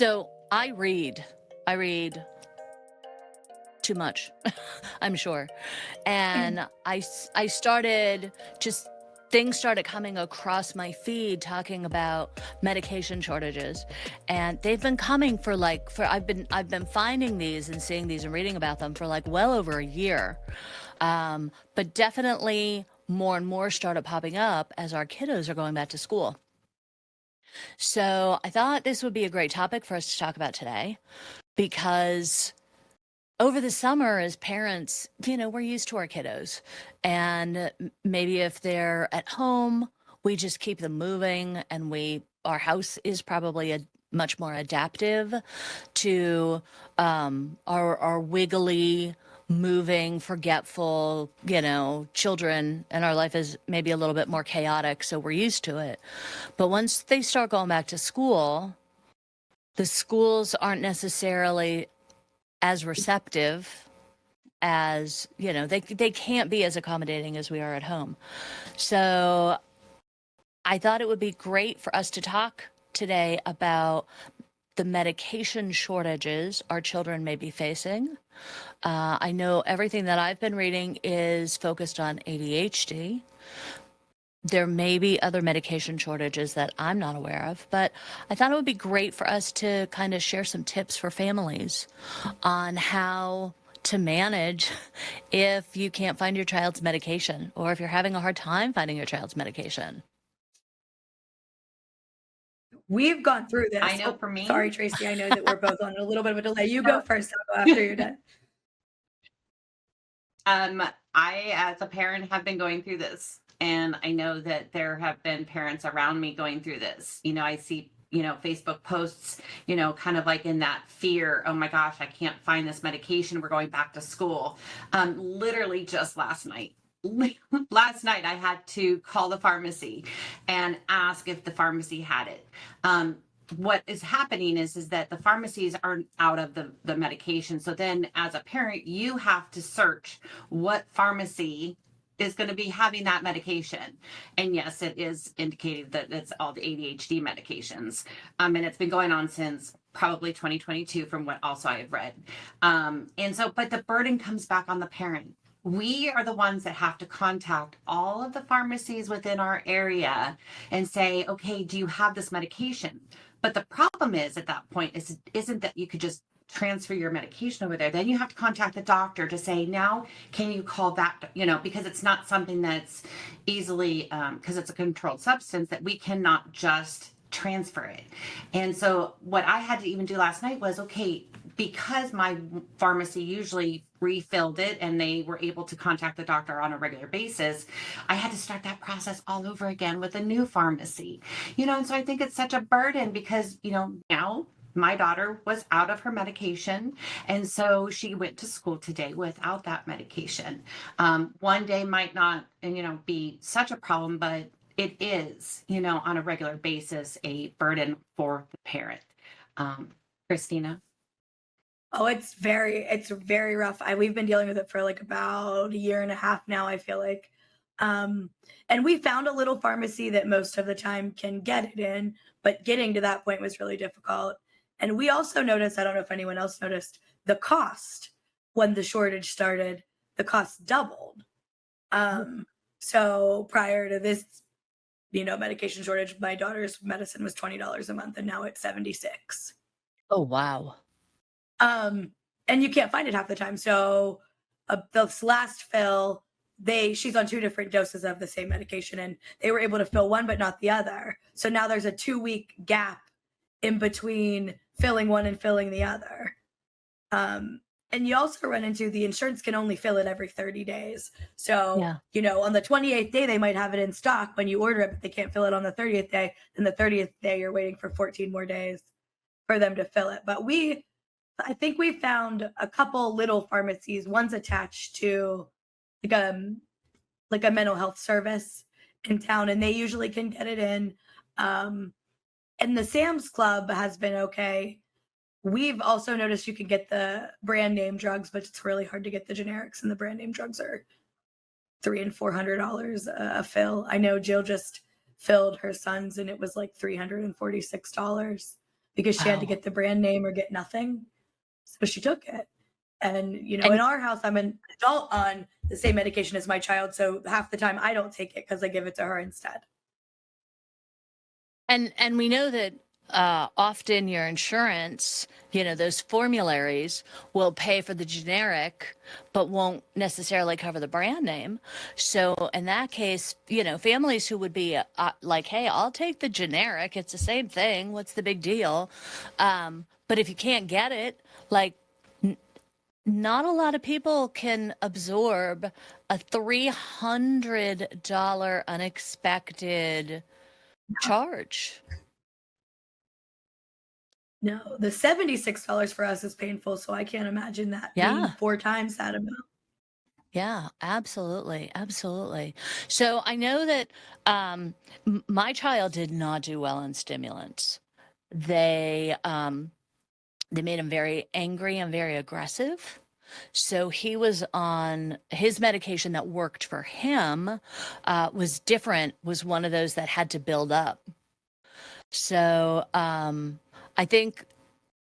So I read too much, I'm sure. And I started just things started coming across my feed talking about medication shortages. And they've been coming for I've been finding these and seeing these and reading about them for like well over a year. But definitely more and more started popping up as our kiddos are going back to school. So I thought this would be a great topic for us to talk about today because over the summer as parents, we're used to our kiddos. And maybe if they're at home, we just keep them moving and our house is probably much more adaptive to our wiggly, moving, forgetful, children, and our life is maybe a little bit more chaotic, so we're used to it. But once they start going back to school, the schools aren't necessarily as receptive as, they can't be as accommodating as we are at home. So I thought it would be great for us to talk today about the medication shortages our children may be facing. I know everything that I've been reading is focused on ADHD. There may be other medication shortages that I'm not aware of, but I thought it would be great for us to kind of share some tips for families on how to manage if you can't find your child's medication or if you're having a hard time finding your child's medication. We've gone through I this. know Oh, for sorry, me, Tracy. I know that we're both on a little bit of a delay. You go no, first. I'll go after you're done. I, as a parent, have been going through this. And I know that there have been parents around me going through this. I see, Facebook posts, kind of like in that fear, oh my gosh, I can't find this medication. We're going back to school. Literally just last night. Last night, I had to call the pharmacy and ask if the pharmacy had it. What is happening is that the pharmacies aren't out of the medication. So then as a parent, you have to search what pharmacy is going to be having that medication. And yes, it is indicated that it's all the ADHD medications. And it's been going on since probably 2022 from what also I have read. But the burden comes back on the parent. We are the ones that have to contact all of the pharmacies within our area and say, okay, do you have this medication? But the problem is at that point isn't that you could just transfer your medication over there. Then you have to contact the doctor to say, now, can you call that, because it's not something that's easily, because it's a controlled substance that we cannot just transfer it. And so what I had to even do last night was, okay, because my pharmacy usually refilled it and they were able to contact the doctor on a regular basis, I had to start that process all over again with a new pharmacy. And so I think it's such a burden because, now my daughter was out of her medication. And so she went to school today without that medication. One day might not, be such a problem, but it is, on a regular basis, a burden for the parent. Christina? Oh, it's very rough. We've been dealing with it for like about a year and a half now, I feel like. And we found a little pharmacy that most of the time can get it in, but getting to that point was really difficult. And we also noticed, I don't know if anyone else noticed, the cost when the shortage started, the cost doubled. So prior to this, medication shortage, my daughter's medicine was $20 a month and now it's 76. Oh, wow. And you can't find it half the time. So this last fill, she's on 2 different doses of the same medication and they were able to fill one but not the other. So now there's a 2-week gap in between filling one and filling the other. And you also run into the insurance can only fill it every 30 days. So, Yeah. on the 28th day, they might have it in stock when you order it, but they can't fill it on the 30th day. Then the 30th day, you're waiting for 14 more days for them to fill it. But I think we found a couple little pharmacies. One's attached to like a mental health service in town, and they usually can get it in. And the Sam's Club has been okay. We've also noticed you can get the brand name drugs, but it's really hard to get the generics, and the brand name drugs are $300 and $400 a fill. I know Jill just filled her son's, and it was like $346. because she had to Wow. get the brand name or get nothing. So she took it. And, in And our house, I'm an adult on the same medication as my child. So half the time I don't take it because I give it to her instead. and we know that often your insurance, those formularies will pay for the generic, but won't necessarily cover the brand name. So in that case, families who would be like, "Hey, I'll take the generic. It's the same thing. What's the big deal?" But if you can't get it, like, not a lot of people can absorb a $300 unexpected charge. No, the $76 for us is painful. So I can't imagine that being Yeah. 4 times that amount. Yeah, absolutely. Absolutely. So I know that my child did not do well on stimulants. They made him very angry and very aggressive. So he was on his medication that worked for him, was different, was one of those that had to build up. So I think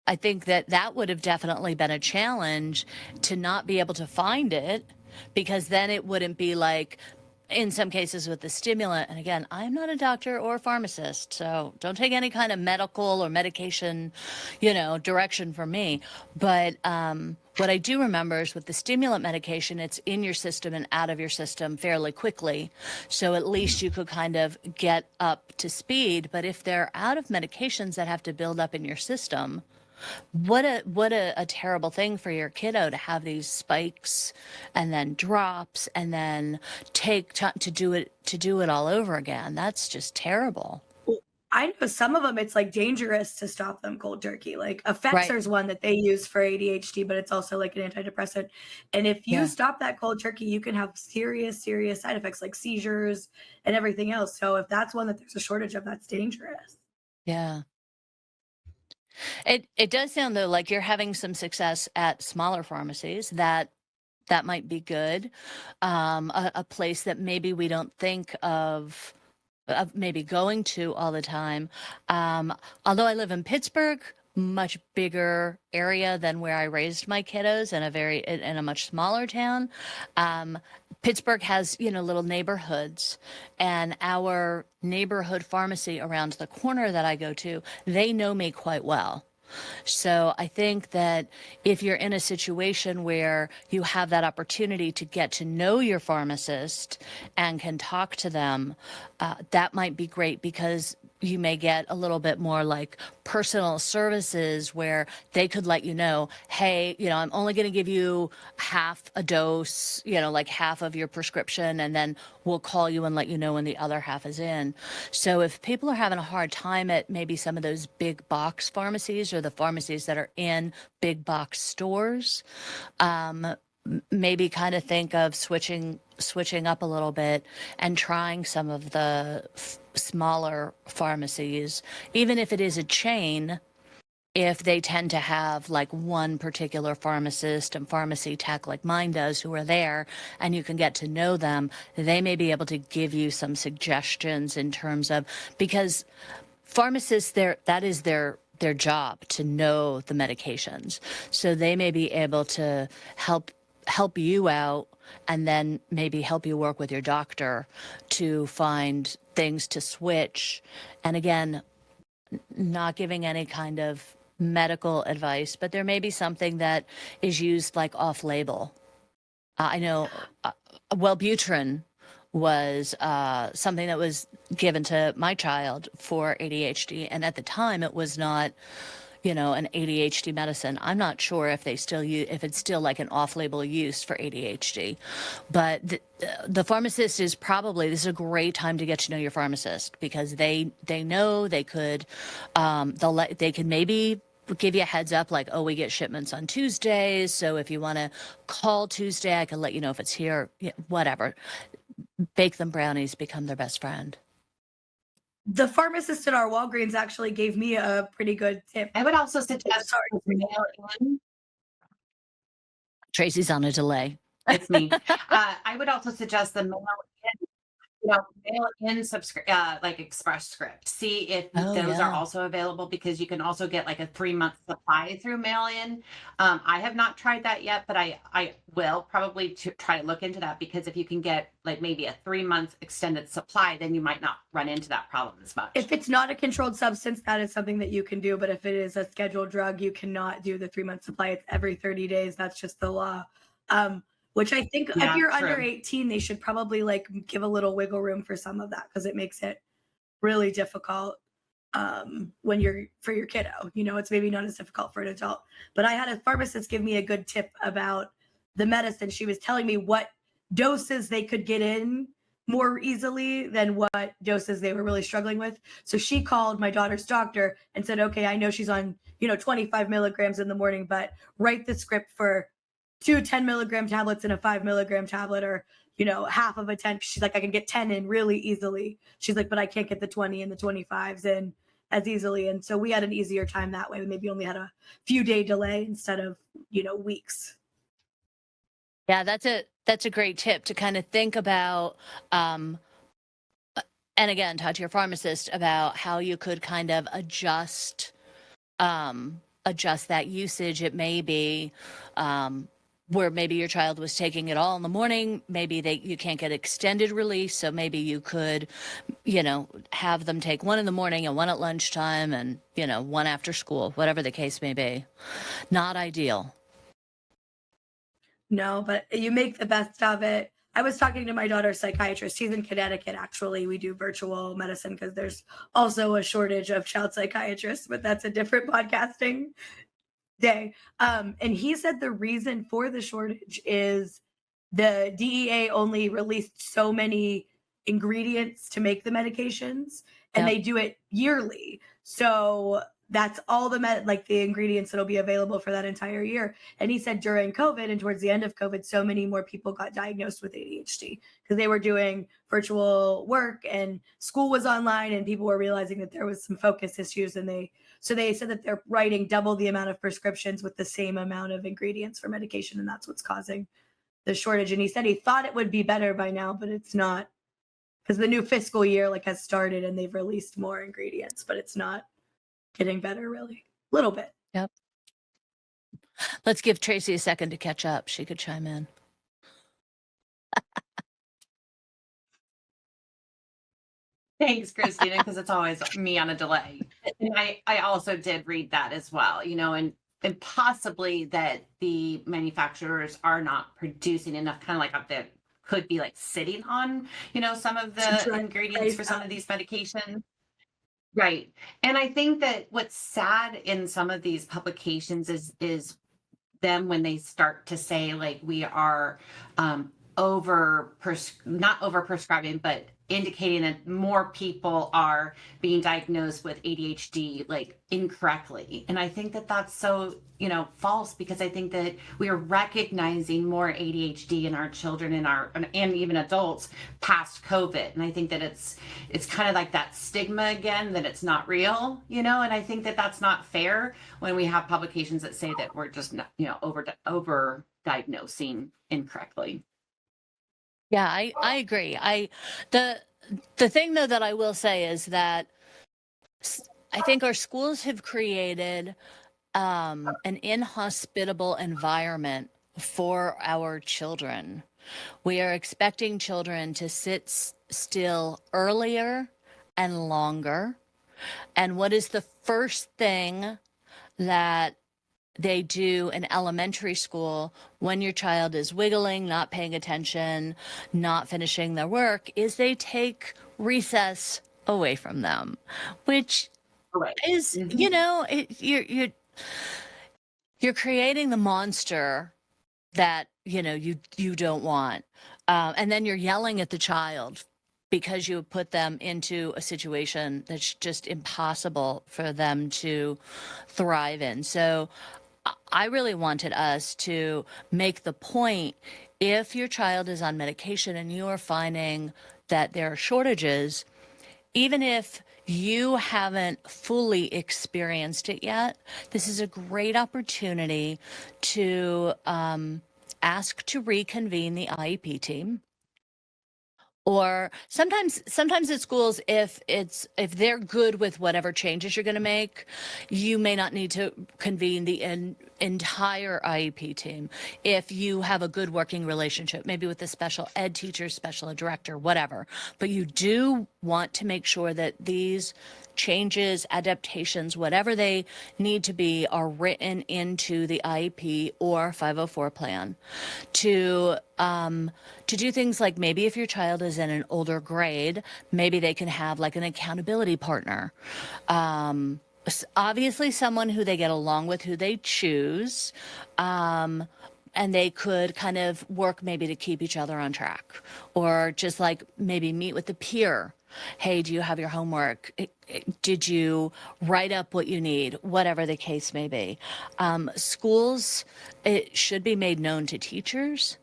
that would have definitely been a challenge to not be able to find it, because then it wouldn't be like in some cases with the stimulant. And again, I'm not a doctor or a pharmacist, so don't take any kind of medical or medication, direction from me. But what I do remember is with the stimulant medication, it's in your system and out of your system fairly quickly. So at least you could kind of get up to speed. But if they're out of medications that have to build up in your system, what a terrible thing for your kiddo to have these spikes and then drops and then take time to do it all over again. That's just terrible. Well, I know some of them, it's like dangerous to stop them cold turkey. Like Right. Effexor's one that they use for ADHD, but it's also like an antidepressant. And if you Yeah. stop that cold turkey, you can have serious, serious side effects like seizures and everything else. So if that's one that there's a shortage of, that's dangerous. Yeah. It does sound though like you're having some success at smaller pharmacies. That might be good. A place that maybe we don't think of maybe going to all the time. Although I live in Pittsburgh, much bigger area than where I raised my kiddos, in a much smaller town. Pittsburgh has, little neighborhoods, and our neighborhood pharmacy around the corner that I go to, they know me quite well. So I think that if you're in a situation where you have that opportunity to get to know your pharmacist and can talk to them, that might be great, because you may get a little bit more like personal services where they could let you know, hey, I'm only going to give you half a dose, like half of your prescription, and then we'll call you and let you know when the other half is in. So if people are having a hard time at maybe some of those big box pharmacies or the pharmacies that are in big box stores, maybe kind of think of switching up a little bit and trying some of the smaller pharmacies, even if it is a chain. If they tend to have like one particular pharmacist and pharmacy tech like mine does, who are there, and you can get to know them, they may be able to give you some suggestions in terms of, because pharmacists, that is their job, to know the medications. So they may be able to help you out, and then maybe help you work with your doctor to find things to switch. And again, not giving any kind of medical advice, but there may be something that is used like off label. I know Wellbutrin was something that was given to my child for ADHD. And at the time it was not, an ADHD medicine. I'm not sure if they still if it's still like an off-label use for ADHD, but the pharmacist is probably, this is a great time to get to know your pharmacist, because they know they could, they can maybe give you a heads up, like, oh, we get shipments on Tuesdays, so if you want to call Tuesday, I can let you know if it's here, whatever. Bake them brownies, become their best friend. The pharmacist at our Walgreens actually gave me a pretty good tip. I would also suggest Sorry. mail in. Tracy's on a delay. It's me. I would also suggest the mail in. mail in like Express Script. See if Oh, those are yeah. also available, because you can also get like a 3-month supply through mail in. I have not tried that yet, but I will probably try to look into that, because if you can get like maybe a 3-month extended supply, then you might not run into that problem as much. If it's not a controlled substance, that is something that you can do. But if it is a scheduled drug, you cannot do the 3-month supply. It's every 30 days. That's just the law. Which I think if Yeah, you're under true. 18, they should probably like give a little wiggle room for some of that, because it makes it really difficult when you're for your kiddo. It's maybe not as difficult for an adult. But I had a pharmacist give me a good tip about the medicine. She was telling me what doses they could get in more easily than what doses they were really struggling with. So she called my daughter's doctor and said, okay, I know she's on 25 milligrams in the morning, but write the script for 2 10-milligram tablets and a 5-milligram tablet, or half of a 10. She's like, I can get 10 in really easily. She's like, but I can't get the 20 and the 25s in as easily. And so we had an easier time that way. We maybe only had a few day delay instead of weeks. Yeah, that's a great tip to kind of think about, um, and again, talk to your pharmacist about how you could kind of adjust that usage. It may be where maybe your child was taking it all in the morning. Maybe you can't get extended release, so maybe you could, have them take one in the morning and one at lunchtime, and one after school, whatever the case may be. Not ideal. No, but you make the best of it. I was talking to my daughter's psychiatrist. He's in Connecticut, actually. We do virtual medicine because there's also a shortage of child psychiatrists, but that's a different podcasting day. And he said the reason for the shortage is the DEA only released so many ingredients to make the medications, and Yep. they do it yearly. So that's all like the ingredients that'll be available for that entire year. And he said during COVID and towards the end of COVID, so many more people got diagnosed with ADHD because they were doing virtual work and school was online, and people were realizing that there was some focus issues, and they said that they're writing double the amount of prescriptions with the same amount of ingredients for medication, and that's what's causing the shortage. And he said he thought it would be better by now, but it's not, because the new fiscal year has started and they've released more ingredients, but it's not getting better really. A little bit. Yep. Let's give Tracy a second to catch up. She could chime in. Thanks, Christina, because it's always me on a delay. And I also did read that as well, and possibly that the manufacturers are not producing enough, kind of like that could be like sitting on, some of the ingredients for some of these medications. Right. And I think that what's sad in some of these publications is them when they start to say like we are not over prescribing, but indicating that more people are being diagnosed with ADHD like incorrectly. And I think that that's so false, because I think that we are recognizing more ADHD in our children and even adults past COVID. And I think that it's kind of like that stigma again, that it's not real, and I think that that's not fair when we have publications that say that we're just over diagnosing incorrectly. Yeah, I agree. The thing though that I will say is that I think our schools have created an inhospitable environment for our children. We are expecting children to sit still earlier and longer. And what is the first thing that they do in elementary school when your child is wiggling, not paying attention, not finishing their work, is they take recess away from them, which Right. is, you're creating the monster that, you don't want. And then you're yelling at the child because you put them into a situation that's just impossible for them to thrive in. So I really wanted us to make the point, if your child is on medication and you are finding that there are shortages, even if you haven't fully experienced it yet, this is a great opportunity to ask to reconvene the IEP team, Or sometimes at schools, if they're good with whatever changes you're going to make, you may not need to convene the entire IEP team. If you have a good working relationship, maybe with the special ed teacher, special ed director, whatever, but you do want to make sure that these changes, adaptations, whatever they need to be, are written into the IEP or 504 plan to do things like, maybe if your child is in an older grade, maybe they can have like an accountability partner. Obviously someone who they get along with, who they choose, and they could kind of work maybe to keep each other on track, or just like maybe meet with the peer. Hey, do you have your homework? Did you write up what you need? Whatever the case may be. Schools, it should be made known to teachers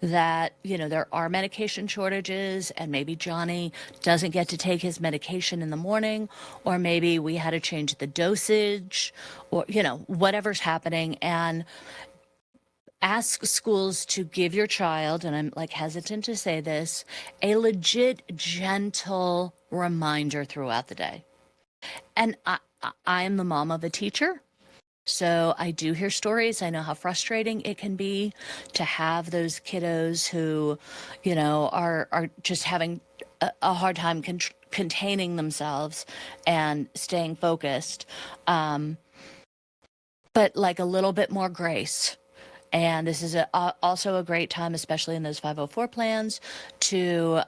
that, there are medication shortages, and maybe Johnny doesn't get to take his medication in the morning, or maybe we had to change the dosage, or, whatever's happening. And ask schools to give your child, and I'm like hesitant to say this, a legit gentle reminder throughout the day. And I am the mom of a teacher, so I do hear stories. I know how frustrating it can be to have those kiddos who, are just having a hard time containing themselves and staying focused. But like a little bit more grace. And this is also a great time, especially in those 504 plans, to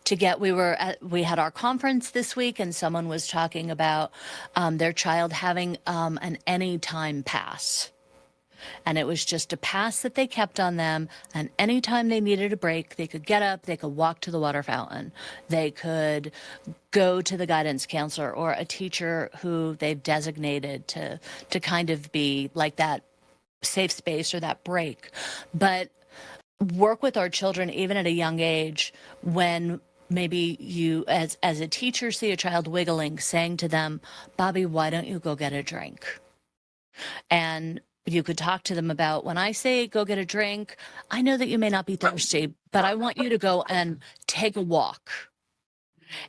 get. We had our conference this week, and someone was talking about their child having an anytime pass. And it was just a pass that they kept on them, and anytime they needed a break, they could get up, they could walk to the water fountain, they could go to the guidance counselor or a teacher who they've designated to kind of be like that safe space or that break. But work with our children even at a young age, when maybe you as a teacher see a child wiggling, saying to them, Bobby, why don't you go get a drink? And you could talk to them about, when I say go get a drink, I know that you may not be thirsty, but I want you to go and take a walk.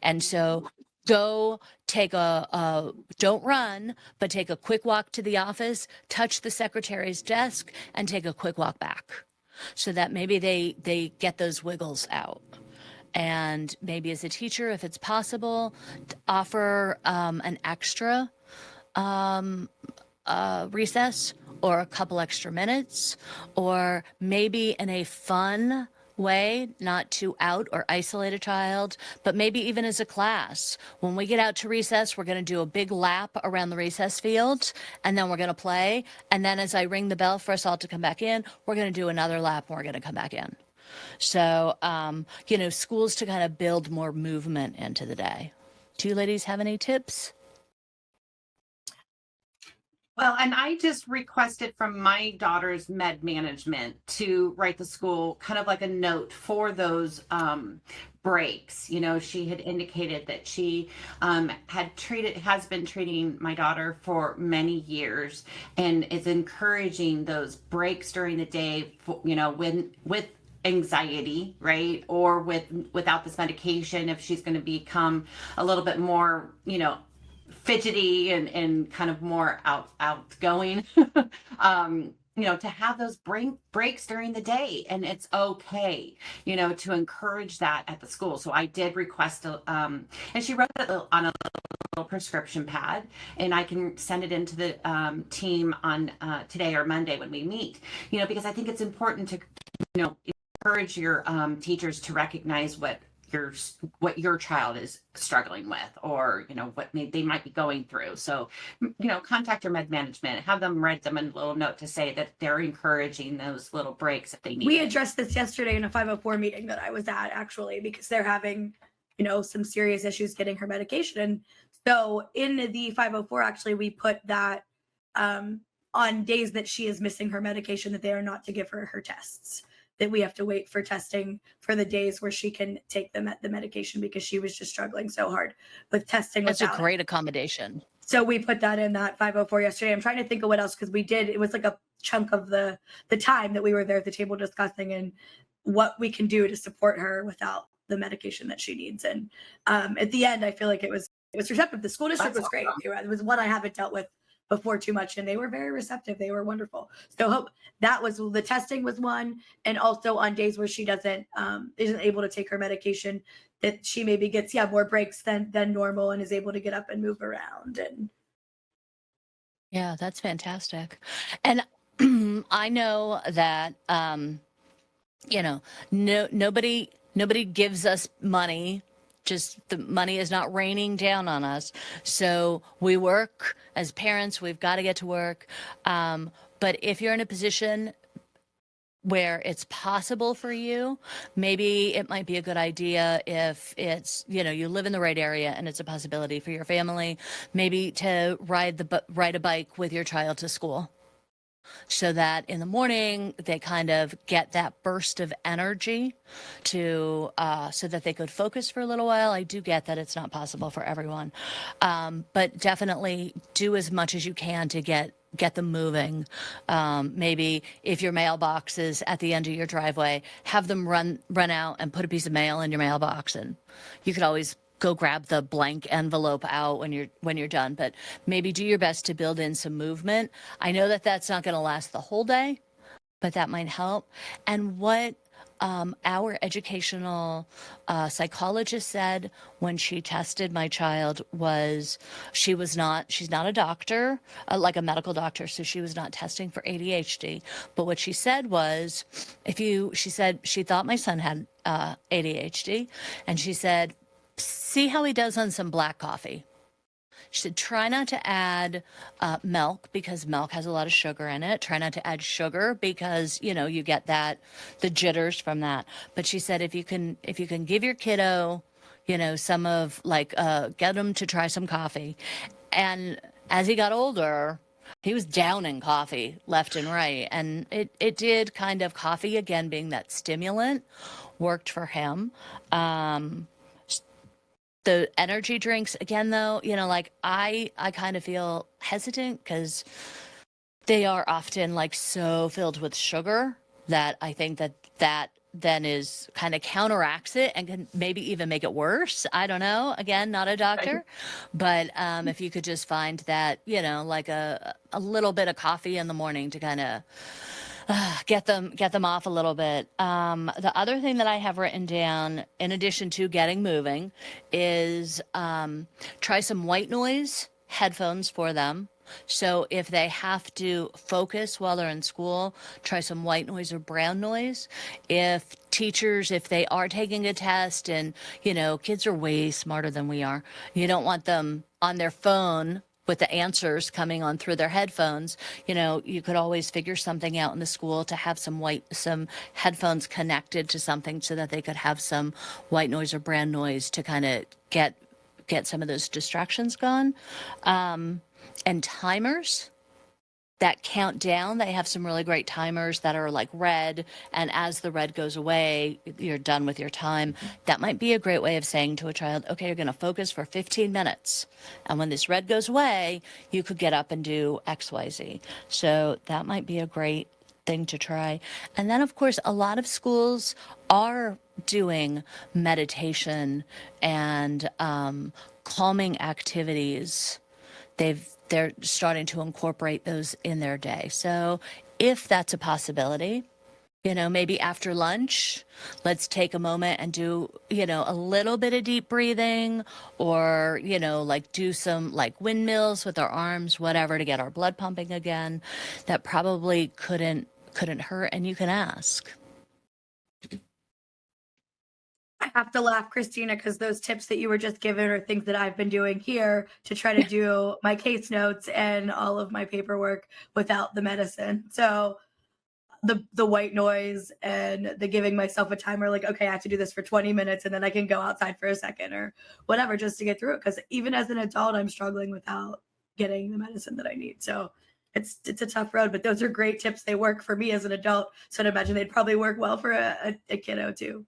And so go take don't run, but take a quick walk to the office, touch the secretary's desk, and take a quick walk back, so that maybe they get those wiggles out. And maybe as a teacher, if it's possible, offer an extra recess, or a couple extra minutes, or maybe in a fun way, not to out or isolate a child, but maybe even as a class. When we get out to recess, we're going to do a big lap around the recess field, and then we're going to play. And then as I ring the bell for us all to come back in, we're going to do another lap, and we're going to come back in. So, schools to kind of build more movement into the day. Do you ladies have any tips? Well, and I just requested from my daughter's med management to write the school kind of like a note for those breaks. She had indicated that she has been treating my daughter for many years, and is encouraging those breaks during the day, with anxiety, right? Or without this medication, if she's going to become a little bit more, fidgety and kind of more outgoing, to have those breaks during the day. And it's okay, to encourage that at the school. So I did request and she wrote it on a little prescription pad, and I can send it into the team on today or Monday when we meet, because I think it's important to, encourage your teachers to recognize what your child is struggling with, or what they might be going through. So contact your med management, have them write them a little note to say that they're encouraging those little breaks if they need. We addressed this yesterday in a 504 meeting that I was at, actually, because they're having some serious issues getting her medication. And so in the 504, actually, we put that on days that she is missing her medication, that they are not to give her tests, that we have to wait for testing for the days where she can take the medication, because she was just struggling so hard with testing. That's a great accommodation. So we put that in that 504 yesterday. I'm trying to think of what else, because it was like a chunk of the time that we were there at the table discussing, and what we can do to support her without the medication that she needs. And at the end, I feel like it was receptive. The school district That's was great. awesome. It was one I haven't dealt with before too much, and they were very receptive. They were wonderful. So hope that was the testing was one, and also on days where she isn't able to take her medication, that she maybe gets more breaks than normal and is able to get up and move around. And Yeah, that's fantastic. And I know that nobody gives us money. Just the money is not raining down on us. So we work as parents, we've got to get to work. But if you're in a position where it's possible for you, maybe it might be a good idea, if it's, you live in the right area and it's a possibility for your family, maybe to ride a bike with your child to school, so that in the morning they kind of get that burst of energy so that they could focus for a little while. I do get that it's not possible for everyone, but definitely do as much as you can to get them moving. Maybe if your mailbox is at the end of your driveway, have them run out and put a piece of mail in your mailbox, and you could always go grab the blank envelope out when you're done. But maybe do your best to build in some movement. I know that that's not going to last the whole day, but that might help. And what our educational psychologist said when she tested my child was, she's not a doctor, like a medical doctor, so she was not testing for ADHD. But what she said was, she said she thought my son had ADHD, and she said, see how he does on some black coffee. She said, try not to add milk, because milk has a lot of sugar in it. Try not to add sugar, because, you get the jitters from that. But she said, if you can give your kiddo, some of get him to try some coffee. And as he got older, he was downing coffee left and right. And it did kind of, coffee again being that stimulant, worked for him. The energy drinks, again, though, I kind of feel hesitant, because they are often so filled with sugar that I think that then is kind of counteracts it and can maybe even make it worse. I don't know. Again, not a doctor, but if you could just find that, a little bit of coffee in the morning to kind of get them off a little bit. The other thing that I have written down, in addition to getting moving, is try some white noise headphones for them. So if they have to focus while they're in school, try some white noise or brown noise. If they are taking a test, and, kids are way smarter than we are, you don't want them on their phone with the answers coming on through their headphones. You could always figure something out in the school to have some headphones connected to something, so that they could have some white noise or brown noise to kind of get some of those distractions gone. And timers that count down. They have some really great timers that are red, and as the red goes away, you're done with your time. That might be a great way of saying to a child, okay, you're going to focus for 15 minutes. And when this red goes away, you could get up and do XYZ. So that might be a great thing to try. And then, of course, a lot of schools are doing meditation and calming activities. They're starting to incorporate those in their day. So if that's a possibility, maybe after lunch, let's take a moment and do, a little bit of deep breathing, or, do some windmills with our arms, whatever, to get our blood pumping again. That probably couldn't hurt, and you can ask. I have to laugh, Christina, because those tips that you were just given are things that I've been doing here to try to do my case notes and all of my paperwork without the medicine. So the white noise and the giving myself a timer, okay, I have to do this for 20 minutes and then I can go outside for a second or whatever, just to get through it. Because even as an adult, I'm struggling without getting the medicine that I need. So it's a tough road, but those are great tips. They work for me as an adult. So I'd imagine they'd probably work well for a kiddo too.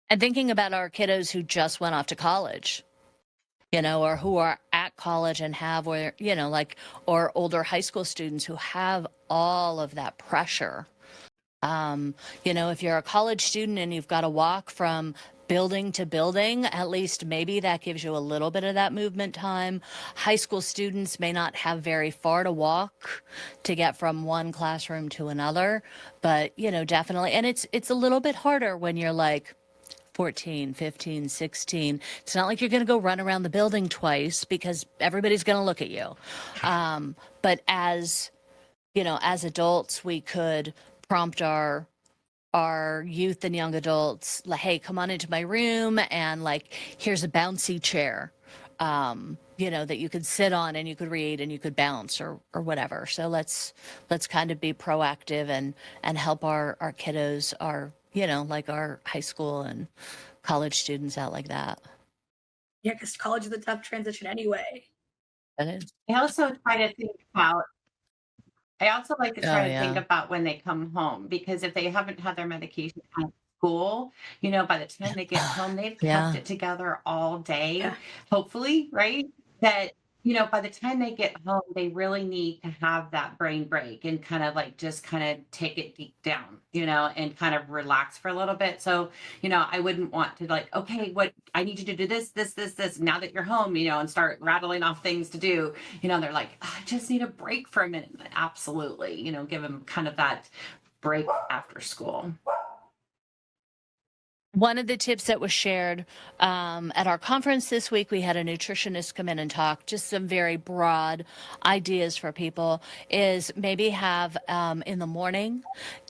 And thinking about our kiddos who just went off to college, or who are at college and have, or, or older high school students who have all of that pressure. If you're a college student and you've got to walk from building to building, at least maybe that gives you a little bit of that movement time. High school students may not have very far to walk to get from one classroom to another, but definitely. And it's a little bit harder when you're like 14, 15, 16. It's not like you're going to go run around the building twice because everybody's going to look at you. But as adults, we could prompt our youth and young adults, like, hey, come on into my room, and like, here's a bouncy chair, that you could sit on and you could read and you could bounce or whatever. So let's kind of be proactive and help our kiddos, like our high school and college students out like that. Yeah, because college is a tough transition anyway. That is. I also try to think about I also like to Oh, try to think yeah. about when they come home, because if they haven't had their medication at school, by the time they get home, they've Yeah. kept it together all day, Yeah. hopefully, right? That, by the time they get home, they really need to have that brain break and kind of like just kind of take it deep down, and kind of relax for a little bit. So, I wouldn't want to like, okay, what I need you to do this now that you're home, and start rattling off things to do. They're like, I just need a break for a minute. Absolutely. Give them kind of that break after school. One of the tips that was shared at our conference this week, we had a nutritionist come in and talk, just some very broad ideas for people, is maybe have in the morning,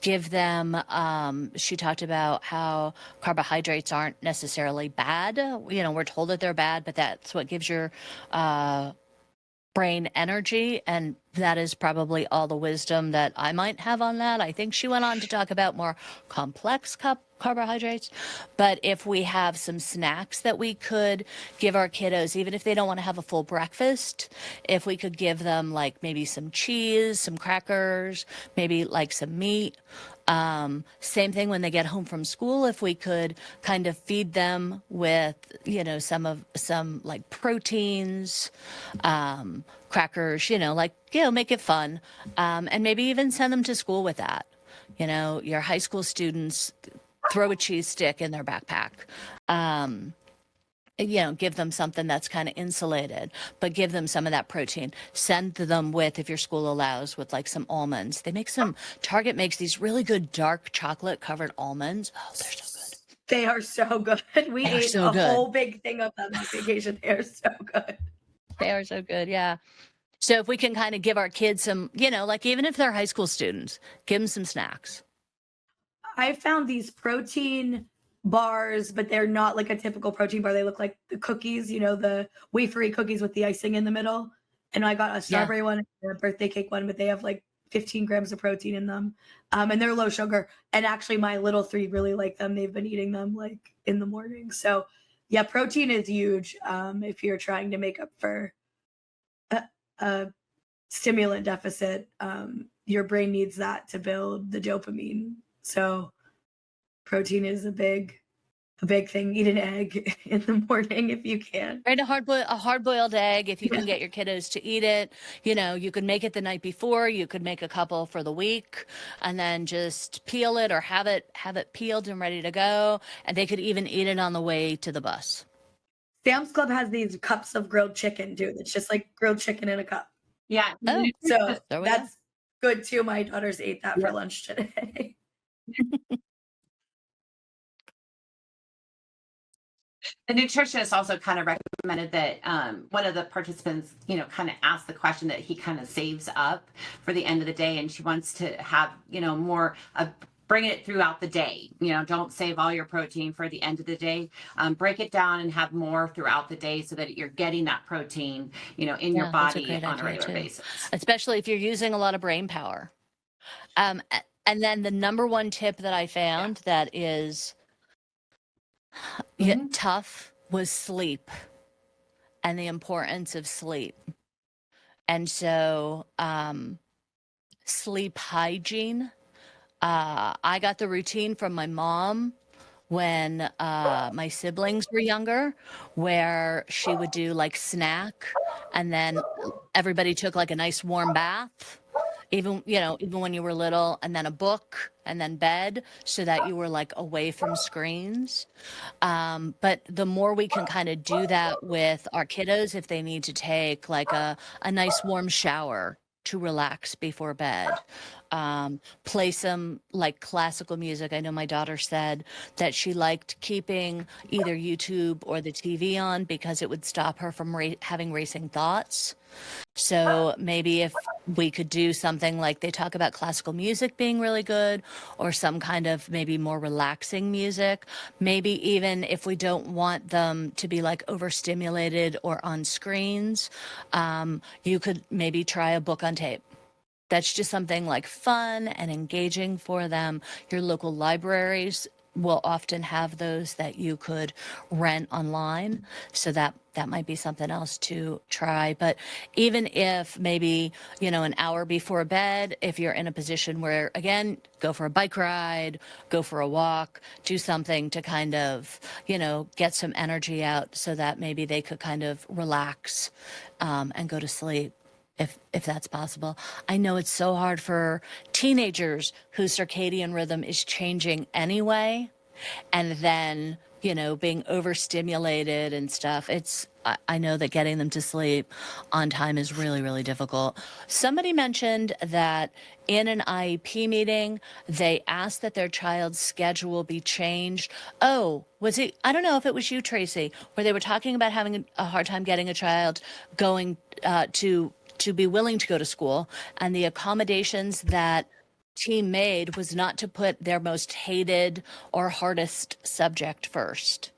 give them, she talked about how carbohydrates aren't necessarily bad. We're told that they're bad, but that's what gives your brain energy, and that is probably all the wisdom that I might have on that. I think she went on to talk about more complex carbohydrates, but if we have some snacks that we could give our kiddos, even if they don't want to have a full breakfast, if we could give them like maybe some cheese, some crackers, maybe like some meat. Same thing when they get home from school, if we could kind of feed them with, some like proteins, crackers, make it fun. And maybe even send them to school with that. Your high school students throw a cheese stick in their backpack. Give them something that's kind of insulated, but give them some of that protein. Send them with, if your school allows, with like some almonds. Target makes these really good dark chocolate covered almonds. Oh, they're so good. They are so good. We ate so a good. whole big thing of them on vacation. They are so good. They are so good, yeah. So if we can kind of give our kids some, like even if they're high school students, give them some snacks. I found these protein bars, but they're not like a typical protein bar. They look like the cookies, the wafery cookies with the icing in the middle. And I got a strawberry one and a birthday cake one, but they have like 15 grams of protein in them. And they're low sugar. And actually my little three really like them. They've been eating them like in the morning. So yeah, protein is huge if you're trying to make up for a stimulant deficit. Your brain needs that to build the dopamine. So protein is a big thing. Eat an egg in the morning if you can. Right, a hard-boiled egg, if you can get your kiddos to eat it. You could make it the night before. You could make a couple for the week, and then just peel it or have it peeled and ready to go. And they could even eat it on the way to the bus. Sam's Club has these cups of grilled chicken too. It's just like grilled chicken in a cup. Yeah. Oh, So there we that's good too. My daughters ate that for lunch today. The nutritionist also kind of recommended that one of the participants, kind of asked the question that he kind of saves up for the end of the day, and she wants to have, more bring it throughout the day. Don't save all your protein for the end of the day. Break it down and have more throughout the day so that you're getting that protein, in your body on a regular basis. Especially if you're using a lot of brain power. And then the number one tip that I found that is tough was sleep and the importance of sleep. And so sleep hygiene. I got the routine from my mom when my siblings were younger, where she would do like snack, and then everybody took like a nice warm bath, even, even when you were little, and then a book and then bed, so that you were like away from screens. But the more we can kind of do that with our kiddos, if they need to take like a nice warm shower to relax before bed, play some like classical music. I know my daughter said that she liked keeping either YouTube or the TV on because it would stop her from having racing thoughts. So maybe if we could do something like they talk about classical music being really good, or some kind of maybe more relaxing music, maybe even if we don't want them to be like overstimulated or on screens, you could maybe try a book on tape. That's just something like fun and engaging for them. Your local libraries will often have those that you could rent online. So that might be something else to try. But even if maybe, an hour before bed, if you're in a position where, again, go for a bike ride, go for a walk, do something to kind of, get some energy out so that maybe they could kind of relax and go to sleep. If that's possible. I know it's so hard for teenagers whose circadian rhythm is changing anyway, and then, being overstimulated and stuff. I know that getting them to sleep on time is really, really difficult. Somebody mentioned that in an IEP meeting, they asked that their child's schedule be changed. Oh, was it? I don't know if it was you, Tracy, where they were talking about having a hard time getting a child going to be willing to go to school, and the accommodations that team made was not to put their most hated or hardest subject first.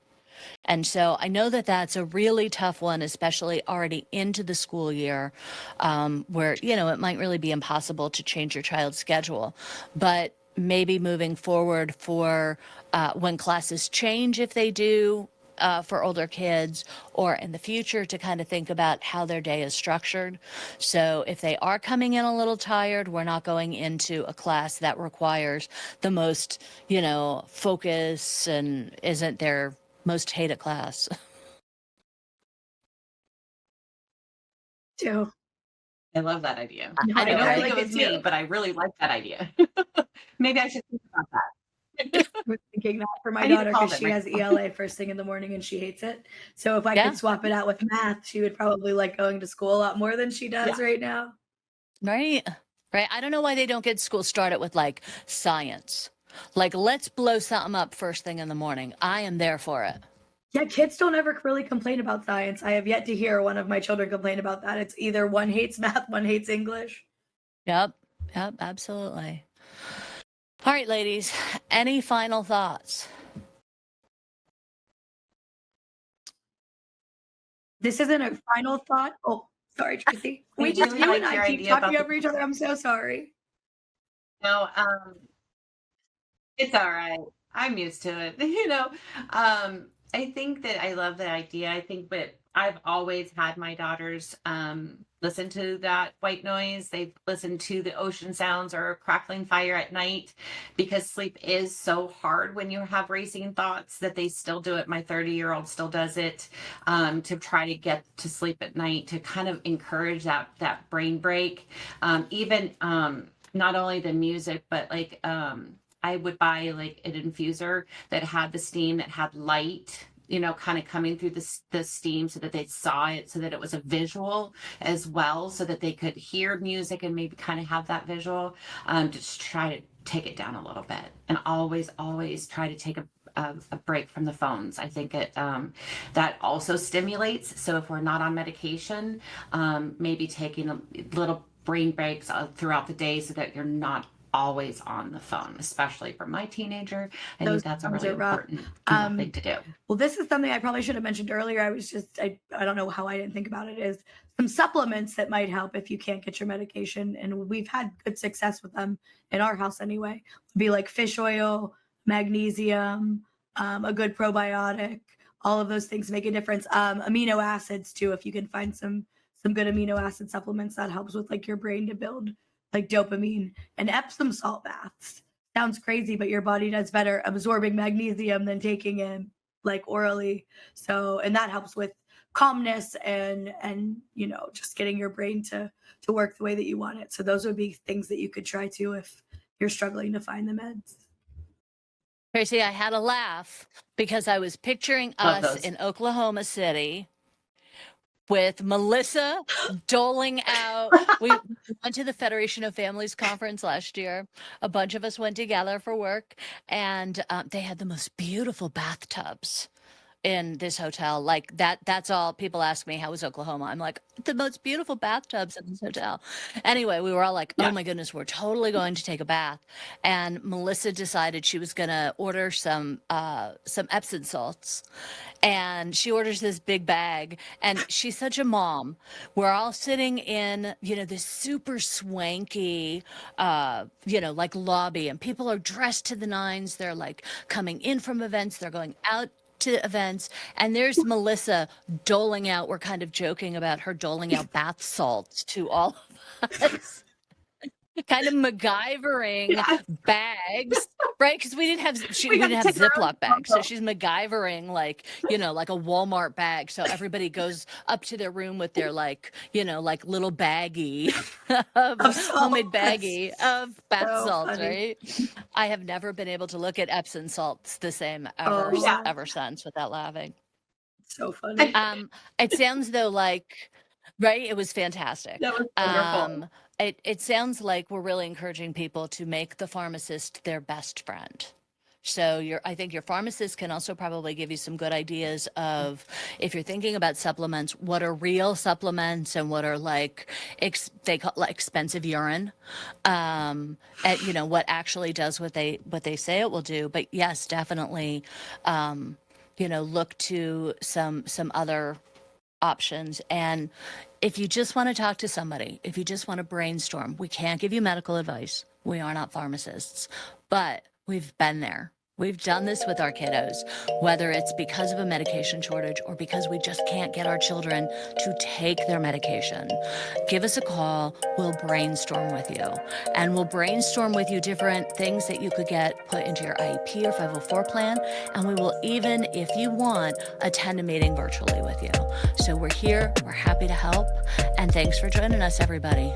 And so I know that that's a really tough one, especially already into the school year, where, it might really be impossible to change your child's schedule. But maybe moving forward for when classes change, if they do, for older kids, or in the future, to kind of think about how their day is structured. So if they are coming in a little tired, we're not going into a class that requires the most, focus and isn't their most hated class. Too. I love that idea. No, I don't I think like it was it me, too. but I really like that idea. Maybe I should think about that. I was thinking that for my I need to daughter call because them she right has now. ELA first thing in the morning and she hates it. So if I Yeah, could swap it out with math, she would probably like going to school a lot more than she Yeah. does right now. right. Right. I don't know why they don't get school started with like science. Like, let's blow something up first thing in the morning. I am there for it. Yeah, kids don't ever really complain about science. I have yet to hear one of my children complain about that. It's either one hates math, one hates English. Yep. Yep. Absolutely. All right, ladies. Any final thoughts? This isn't a final thought. Oh, sorry, Tracy. I We just, really you and like I your keep idea talking about over each other. I'm so sorry. no, it's all right. I'm used to it. I think that I love the idea. I think that I've always had my daughters listen to that white noise. They've listened to the ocean sounds or a crackling fire at night, because sleep is so hard when you have racing thoughts, that they still do it. My 30-year-old still does it, to try to get to sleep at night, to kind of encourage that brain break. Even not only the music, but like I would buy like an infuser that had the steam, that had light, kind of coming through the steam, so that they saw it, so that it was a visual as well, so that they could hear music and maybe kind of have that visual. Just try to take it down a little bit, and always try to take a break from the phones. I think that also stimulates. So if we're not on medication, maybe taking a little brain breaks throughout the day, so that you're not always on the phone, especially for my teenager. I Those think that's a phones really are rough. important Um, thing to do. Well, this is something I probably should have mentioned earlier. I don't know how I didn't think about it, is some supplements that might help if you can't get your medication. And we've had good success with them in our house anyway. Would be like fish oil, magnesium, a good probiotic. All of those things make a difference. Amino acids too. If you can find some good amino acid supplements, that helps with like your brain to build like dopamine, and Epsom salt baths. Sounds crazy, but your body does better absorbing magnesium than taking in like orally. So, and that helps with calmness and just getting your brain to work the way that you want it. So those would be things that you could try too if you're struggling to find the meds. Tracy, I had a laugh because I was picturing Love us those. in Oklahoma City with Melissa doling out. We went to the Federation of Families conference last year. A bunch of us went together for work, and they had the most beautiful bathtubs in this hotel. Like that's all people ask me, how was Oklahoma? I'm like, the most beautiful bathtubs in this hotel. Anyway, we were all like, Yeah. oh my goodness, we're totally going to take a bath. And Melissa decided she was gonna order some Epsom salts. And she orders this big bag, and she's such a mom. We're all sitting in, this super swanky, like lobby, and people are dressed to the nines. They're like coming in from events, they're going out to events, and there's Melissa doling out. We're kind of joking about her doling out bath salts to all of us. Kind of MacGyvering Yes. bags, right? Because we didn't have We didn't have take our own Ziploc bags, so photo. she's MacGyvering like a Walmart bag. So everybody goes up to their room with their like little baggie of Of salt. homemade That's baggie of bath so salts, funny. right? I have never been able to look at Epsom salts the same Oh, yeah. ever since without laughing. So funny. It sounds though like, right? It was fantastic. That was wonderful. It sounds like we're really encouraging people to make the pharmacist their best friend. So I think your pharmacist can also probably give you some good ideas of, if you're thinking about supplements, what are real supplements and what are like they call like expensive urine, what actually does what they say it will do. But yes, definitely, look to some other options. And if you just want to talk to somebody, if you just want to brainstorm, we can't give you medical advice. We are not pharmacists, but we've been there. We've done this with our kiddos, whether it's because of a medication shortage or because we just can't get our children to take their medication. Give us a call. We'll brainstorm with you. And we'll brainstorm with you different things that you could get put into your IEP or 504 plan. And we will even, if you want, attend a meeting virtually with you. So we're here. We're happy to help. And thanks for joining us, everybody.